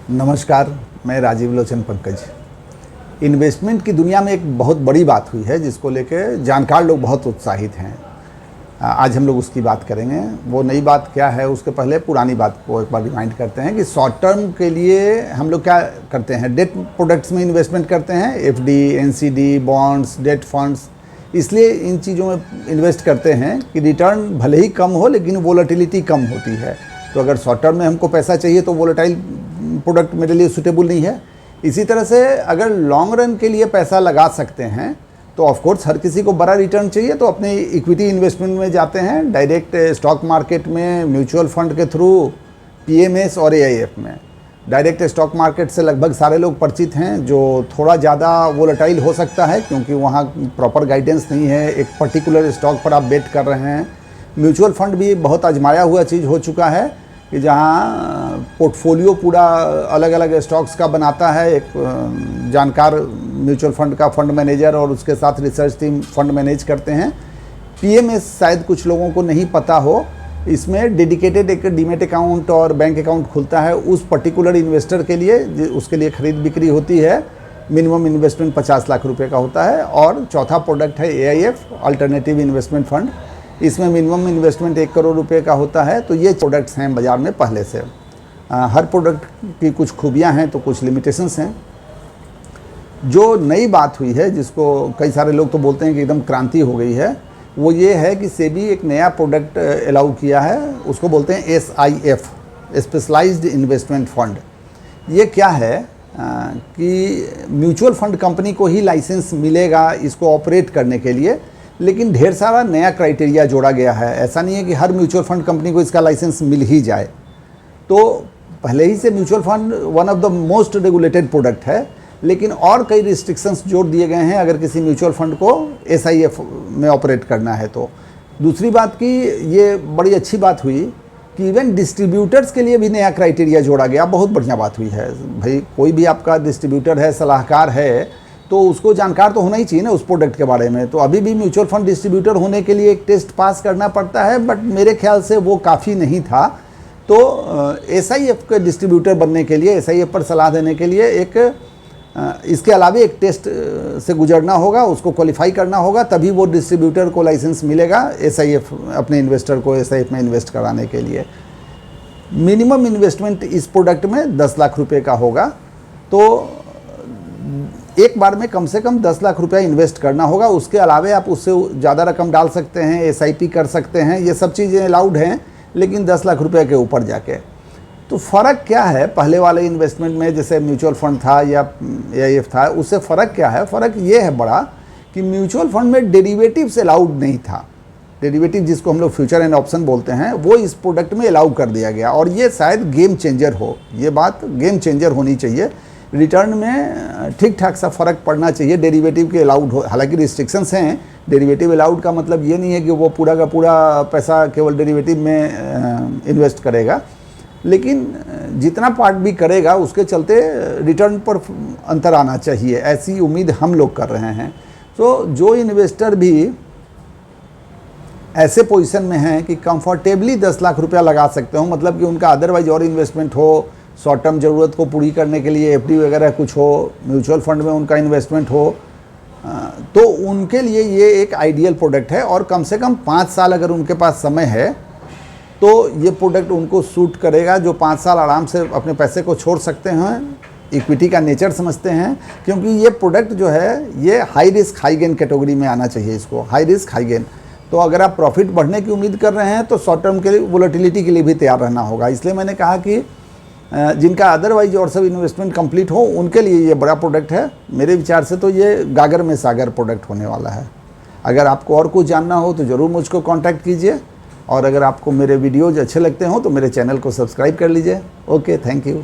नमस्कार, मैं राजीव लोचन पंकज। इन्वेस्टमेंट की दुनिया में एक बहुत बड़ी बात हुई है जिसको लेके जानकार लोग बहुत उत्साहित हैं। आज हम लोग उसकी बात करेंगे। वो नई बात क्या है, उसके पहले पुरानी बात को एक बार रिमाइंड करते हैं कि शॉर्ट टर्म के लिए हम लोग क्या करते हैं, डेट प्रोडक्ट्स में इन्वेस्टमेंट करते हैं, FD, NCD, bonds, date funds. इसलिए इन चीज़ों में इन्वेस्ट करते हैं कि रिटर्न भले ही कम हो लेकिन वोलेटिलिटी कम होती है। तो अगर शॉर्ट टर्म में हमको पैसा चाहिए तो वोलेटाइल प्रोडक्ट मेरे लिए सूटेबल नहीं है। इसी तरह से अगर लॉन्ग रन के लिए पैसा लगा सकते हैं तो ऑफ कोर्स हर किसी को बड़ा रिटर्न चाहिए, तो अपने इक्विटी इन्वेस्टमेंट में जाते हैं, डायरेक्ट स्टॉक मार्केट में, म्यूचुअल फंड के थ्रू, पीएमएस और एआईएफ में। डायरेक्ट स्टॉक मार्केट से लगभग सारे लोग परिचित हैं, जो थोड़ा ज़्यादा वोलेटाइल हो सकता है क्योंकि वहाँ प्रॉपर गाइडेंस नहीं है, एक पर्टिकुलर स्टॉक पर आप बेट कर रहे हैं। म्यूचुअल फंड भी बहुत आजमाया हुआ चीज़ हो चुका है कि जहाँ पोर्टफोलियो पूरा अलग अलग स्टॉक्स का बनाता है एक जानकार म्यूचुअल फंड का फंड मैनेजर, और उसके साथ रिसर्च टीम फंड मैनेज करते हैं। पीएमएस शायद कुछ लोगों को नहीं पता हो, इसमें डेडिकेटेड एक डीमेट अकाउंट और बैंक अकाउंट खुलता है उस पर्टिकुलर इन्वेस्टर के लिए, उसके लिए खरीद बिक्री होती है। मिनिमम इन्वेस्टमेंट 50 लाख रुपए का होता है। और चौथा प्रोडक्ट है एआईएफ, अल्टरनेटिव इन्वेस्टमेंट फंड। इसमें मिनिमम इन्वेस्टमेंट 1 करोड़ रुपए का होता है। तो ये प्रोडक्ट्स हैं बाज़ार में पहले से। हर प्रोडक्ट की कुछ खूबियां हैं तो कुछ लिमिटेशंस हैं। जो नई बात हुई है, जिसको कई सारे लोग तो बोलते हैं कि एकदम क्रांति हो गई है, वो ये है कि सेबी एक नया प्रोडक्ट अलाउ किया है, उसको बोलते हैं एसआईएफ, स्पेशलाइज्ड इन्वेस्टमेंट फंड। ये क्या है कि म्यूचुअल फंड कंपनी को ही लाइसेंस मिलेगा इसको ऑपरेट करने के लिए, लेकिन ढेर सारा नया क्राइटेरिया जोड़ा गया है। ऐसा नहीं है कि हर म्यूचुअल फंड कंपनी को इसका लाइसेंस मिल ही जाए। तो पहले ही से mutual fund one of the most regulated product है, लेकिन और कई रिस्ट्रिक्शंस जोड़ दिए गए हैं अगर किसी म्यूचुअल फंड को एसआईएफ में ऑपरेट करना है तो। दूसरी बात की ये बड़ी अच्छी बात हुई कि इवन डिस्ट्रीब्यूटर्स के लिए भी नया क्राइटेरिया जोड़ा गया। बहुत बढ़िया बात हुई है भाई। कोई भी आपका डिस्ट्रीब्यूटर है, सलाहकार है, तो उसको जानकार तो होना ही चाहिए ना उस प्रोडक्ट के बारे में। तो अभी भी म्यूचुअल फंड डिस्ट्रीब्यूटर होने के लिए एक टेस्ट पास करना पड़ता है, बट मेरे ख्याल से वो काफ़ी नहीं था। तो एसआईएफ के डिस्ट्रीब्यूटर बनने के लिए, एसआईएफ पर सलाह देने के लिए इसके अलावा एक टेस्ट से गुजरना होगा, उसको क्वालिफाई करना होगा, तभी वो डिस्ट्रीब्यूटर को लाइसेंस मिलेगा एसआईएफ अपने इन्वेस्टर को एसआईएफ में इन्वेस्ट कराने के लिए। मिनिमम इन्वेस्टमेंट इस प्रोडक्ट में 10 लाख रुपए का होगा। तो एक बार में कम से कम 10 लाख रुपया इन्वेस्ट करना होगा। उसके अलावा आप उससे ज़्यादा रकम डाल सकते हैं, एसआईपी कर सकते हैं, ये सब चीज़ें अलाउड हैं, लेकिन 10 लाख रुपये के ऊपर जाके। तो फ़र्क क्या है पहले वाले इन्वेस्टमेंट में, जैसे म्यूचुअल फंड था या एआईएफ था, उससे फ़र्क क्या है? फ़र्क ये है बड़ा कि म्यूचुअल फंड में डेरिवेटिव्स अलाउड नहीं था। डेरिवेटिव जिसको हम लोग फ्यूचर एंड ऑप्शन बोलते हैं, वो इस प्रोडक्ट में अलाउ कर दिया गया। और ये शायद गेम चेंजर हो, ये बात गेम चेंजर होनी चाहिए। रिटर्न में ठीक ठाक सा फ़र्क पड़ना चाहिए। डेरिवेटिव के अलाउड हो, हालांकि रिस्ट्रिक्शंस हैं। डेरिवेटिव अलाउड का मतलब ये नहीं है कि वो पूरा का पूरा पैसा केवल डेरिवेटिव में इन्वेस्ट करेगा, लेकिन जितना पार्ट भी करेगा उसके चलते रिटर्न पर अंतर आना चाहिए, ऐसी उम्मीद हम लोग कर रहे हैं। तो जो इन्वेस्टर भी ऐसे पोजीशन में हैं कि कंफर्टेबली 10 लाख रुपया लगा सकते हो, मतलब कि उनका अदरवाइज और इन्वेस्टमेंट हो, शॉर्ट टर्म ज़रूरत को पूरी करने के लिए एफडी वगैरह कुछ हो, म्यूचुअल फंड में उनका इन्वेस्टमेंट हो, तो उनके लिए ये एक आइडियल प्रोडक्ट है। और कम से कम 5 साल अगर उनके पास समय है तो ये प्रोडक्ट उनको सूट करेगा, जो 5 साल आराम से अपने पैसे को छोड़ सकते हैं, इक्विटी का नेचर समझते हैं। क्योंकि ये प्रोडक्ट जो है ये high risk high gain category में आना चाहिए, इसको हाई रिस्क हाई गेन। तो अगर आप प्रॉफिट बढ़ने की उम्मीद कर रहे हैं तो शॉर्ट टर्म के लिए वोलेटिलिटी के लिए भी तैयार रहना होगा। इसलिए मैंने कहा कि जिनका अदरवाइज और सब इन्वेस्टमेंट कंप्लीट हो उनके लिए ये बड़ा प्रोडक्ट है। मेरे विचार से तो ये गागर में सागर प्रोडक्ट होने वाला है। अगर आपको और कुछ जानना हो तो ज़रूर मुझको कांटेक्ट कीजिए, और अगर आपको मेरे वीडियोज़ अच्छे लगते हो तो मेरे चैनल को सब्सक्राइब कर लीजिए। Okay, thank you.